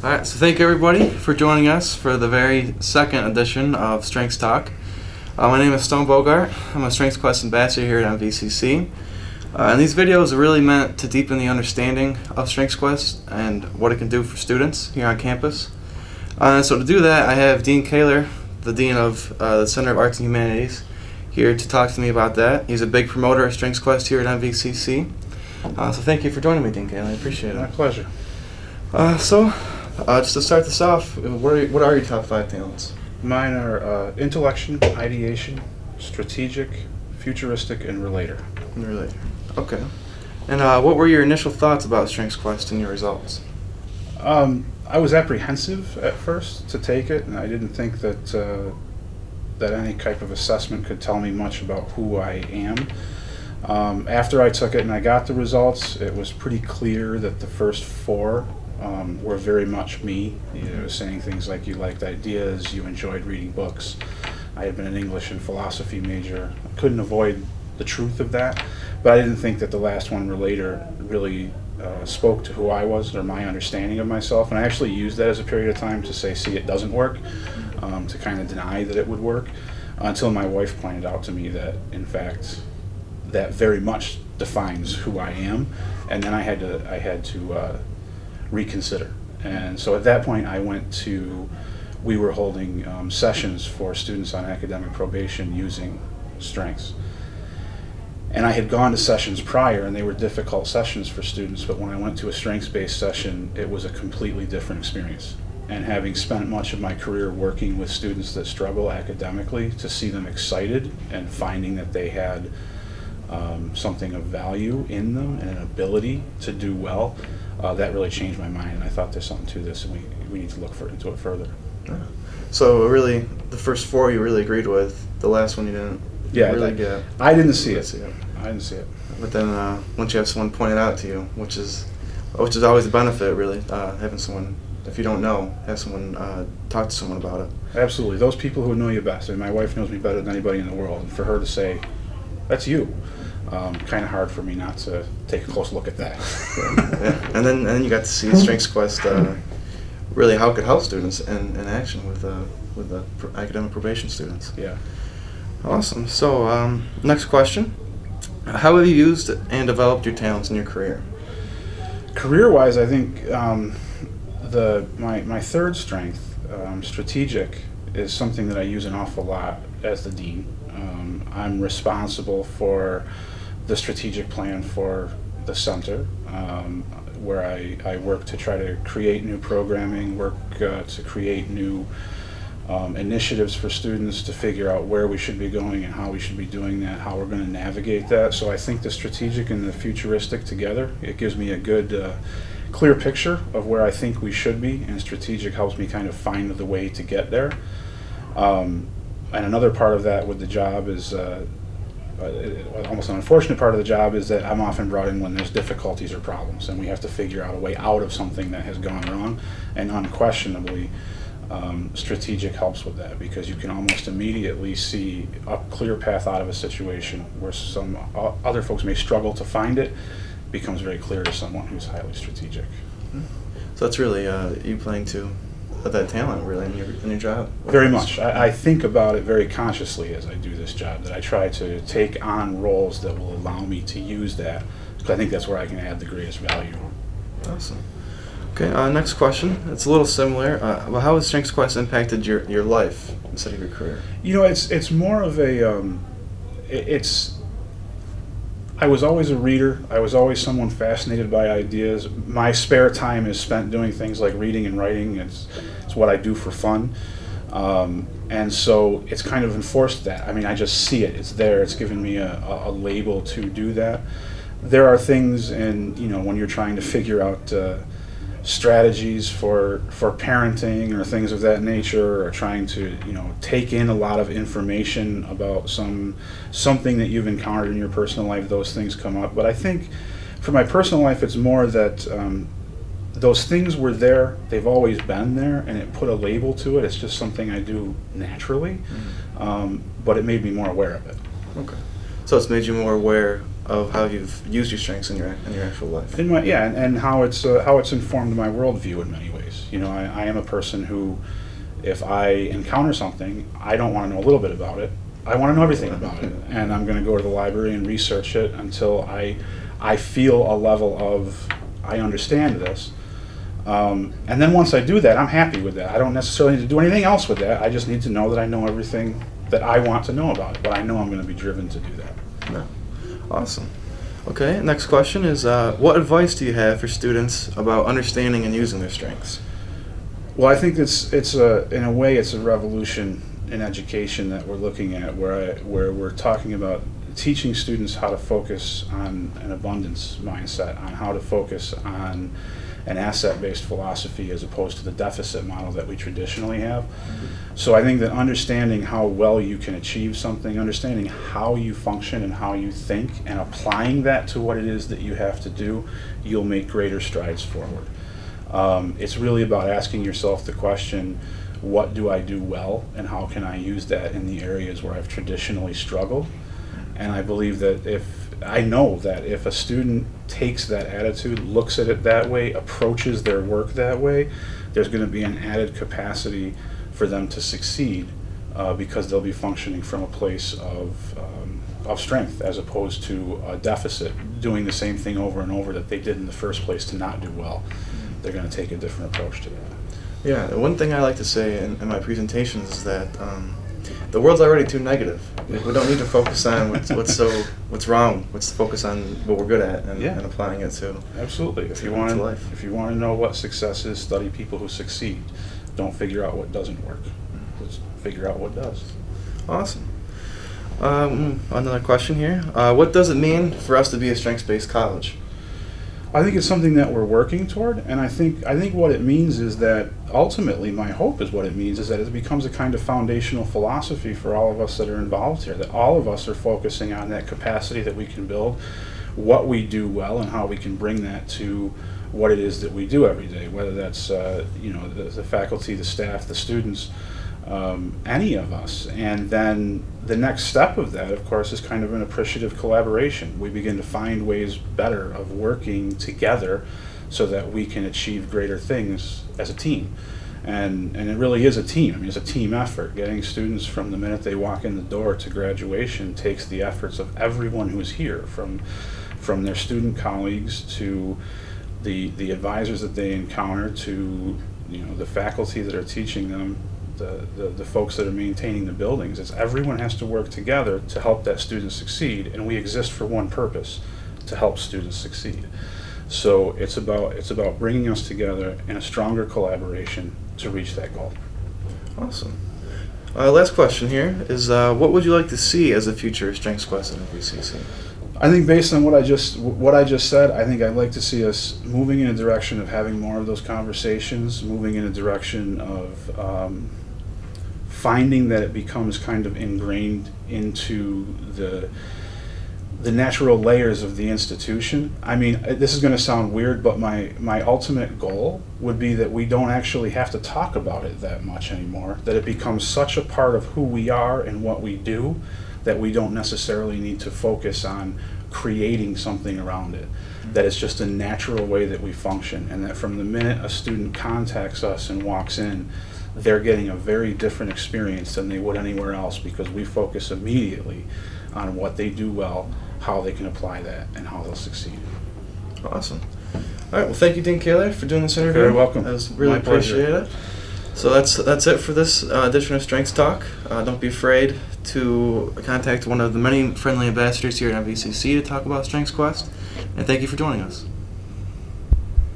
All right, so thank you everybody for joining us for the very second edition of Strengths Talk. My name is Stone Bogart. I'm a Strengths Quest ambassador here at MVCC. And these videos are really meant to deepen the understanding of Strengths Quest and what it can do for students here on campus. So to do that, I have Dean Kahler, the Dean of the Center of Arts and Humanities, here to talk to me about that. He's a big promoter of Strengths Quest here at MVCC. So thank you for joining me, Dean Kahler. I appreciate it. My pleasure. Just to start this off, what are your top 5 talents? Mine are intellection, ideation, strategic, futuristic, and relator. Relator. Okay. And what were your initial thoughts about Strengths Quest and your results? I was apprehensive at first to take it, and I didn't think that that any type of assessment could tell me much about who I am. After I took it and I got the results, it was pretty clear that the first 4 were very much me. You know, saying things like you liked ideas, you enjoyed reading books. I had been an English and philosophy major. I couldn't avoid the truth of that, but I didn't think that the last one, relator, really spoke to who I was or my understanding of myself. And I actually used that as a period of time to say, see, it doesn't work, to kind of deny that it would work, until my wife pointed out to me that, in fact, that very much defines who I am. And then I had to reconsider. And so at that point we were holding sessions for students on academic probation using strengths. And I had gone to sessions prior, and they were difficult sessions for students, but when I went to a strengths-based session, it was a completely different experience. And having spent much of my career working with students that struggle academically, to see them excited and finding that they had something of value in them and an ability to do well, that really changed my mind, and I thought there's something to this, and we need to look into it further. Yeah. So really, the first 4 you really agreed with. The last one you didn't. Yeah, really I didn't see it. I didn't see it. But then once you have someone point it out to you, which is always a benefit, really, having someone, if you don't know, have someone talk to someone about it. Absolutely. Those people who know you best. I mean, my wife knows me better than anybody in the world, and for her to say, that's you, kind of hard for me not to take a close look at that. Yeah. And then you got to see Strengths Quest, really how it could help students in action with the academic probation students. Yeah. Awesome. So next question. How have you used and developed your talents in your career? Career-wise, I think my third strength, strategic, is something that I use an awful lot as the dean. I'm responsible for the strategic plan for the center, where I work to try to create new programming, work to create new initiatives for students to figure out where we should be going and how we should be doing that, how we're going to navigate that. So I think the strategic and the futuristic together, it gives me a good clear picture of where I think we should be, and strategic helps me kind of find the way to get there. And another part of that with the job is almost an unfortunate part of the job is that I'm often brought in when there's difficulties or problems, and we have to figure out a way out of something that has gone wrong. And unquestionably, strategic helps with that, because you can almost immediately see a clear path out of a situation where some other folks may struggle to find it. Becomes very clear to someone who's highly strategic. So that's really you playing to that talent, really, in your job. Very much. I think about it very consciously as I do this job, that I try to take on roles that will allow me to use that, because I think that's where I can add the greatest value. Awesome. Okay, next question. It's a little similar. Well, how has Strengths Quest impacted your life instead of your career? You know, it's more of a I was always a reader. I was always someone fascinated by ideas. My spare time is spent doing things like reading and writing. It's what I do for fun. And so it's kind of enforced that. I mean, I just see it. It's there. It's given me a label to do that. There are things when you're trying to figure out strategies for parenting or things of that nature, or trying to take in a lot of information about something that you've encountered in your personal life. Those things come up. But I think for my personal life, it's more that those things were there, they've always been there, and it put a label to it. It's just something I do naturally, but it made me more aware of it. Okay. So it's made you more aware of how you've used your strengths in your actual life. And how it's informed my worldview in many ways. ways. I am a person who, if I encounter something, I don't want to know a little bit about it. I want to know everything about it, and I'm going to go to the library and research it until I feel a level of I understand this. And then once I do that, I'm happy with that. I don't necessarily need to do anything else with that. I just need to know that I know everything that I want to know about it, but I know I'm going to be driven to do that. No. Awesome. Okay, next question is, what advice do you have for students about understanding and using their strengths? Well, I think in a way it's a revolution in education that we're looking at, where we're talking about teaching students how to focus on an abundance mindset, on how to focus on an asset-based philosophy as opposed to the deficit model that we traditionally have. So I think that understanding how well you can achieve something, understanding how you function and how you think, and applying that to what it is that you have to do, you'll make greater strides forward. It's really about asking yourself the question, what do I do well, and how can I use that in the areas where I've traditionally struggled? And I believe that I know that if a student takes that attitude, looks at it that way, approaches their work that way, there's going to be an added capacity for them to succeed, because they'll be functioning from a place of strength as opposed to a deficit, doing the same thing over and over that they did in the first place to not do well. They're going to take a different approach to that. Yeah, one thing I like to say in my presentations is that the world's already too negative. We don't need to focus on what's wrong. Let's focus on what we're good at and applying it to. Absolutely. If you want to know what success is, study people who succeed. Don't figure out what doesn't work. Just figure out what does. Awesome. Another question here. What does it mean for us to be a strengths-based college? I think it's something that we're working toward, and I think what it means is that ultimately, my hope is what it means is that it becomes a kind of foundational philosophy for all of us that are involved here, that all of us are focusing on that capacity that we can build, what we do well, and how we can bring that to what it is that we do every day, whether that's the faculty, the staff, the students, any of us. And then the next step of that, of course, is kind of an appreciative collaboration. We begin to find ways better of working together so that we can achieve greater things as a team. And it really is a team. I mean, it's a team effort. Getting students from the minute they walk in the door to graduation takes the efforts of everyone who's here, from their student colleagues to the advisors that they encounter, to the faculty that are teaching them, the folks that are maintaining the buildings. It's everyone has to work together to help that student succeed, and we exist for one purpose, to help students succeed. So it's about bringing us together in a stronger collaboration to reach that goal. Awesome. Last question here is, what would you like to see as a future Strengths Quest at VCC? I think based on what I just said, I think I'd like to see us moving in a direction of having more of those conversations, moving in a direction of finding that it becomes kind of ingrained into the natural layers of the institution. I mean, this is going to sound weird, but my ultimate goal would be that we don't actually have to talk about it that much anymore, that it becomes such a part of who we are and what we do that we don't necessarily need to focus on creating something around it, that it's just a natural way that we function, and that from the minute a student contacts us and walks in, they're getting a very different experience than they would anywhere else, because we focus immediately on what they do well, how they can apply that, and how they'll succeed. Awesome. All right, well, thank you, Dean Kahler, for doing this interview. Very welcome. I really My pleasure. appreciate it. So that's it for this edition of Strengths Talk. Don't be afraid to contact one of the many friendly ambassadors here at MVCC to talk about Strengths Quest. And thank you for joining us.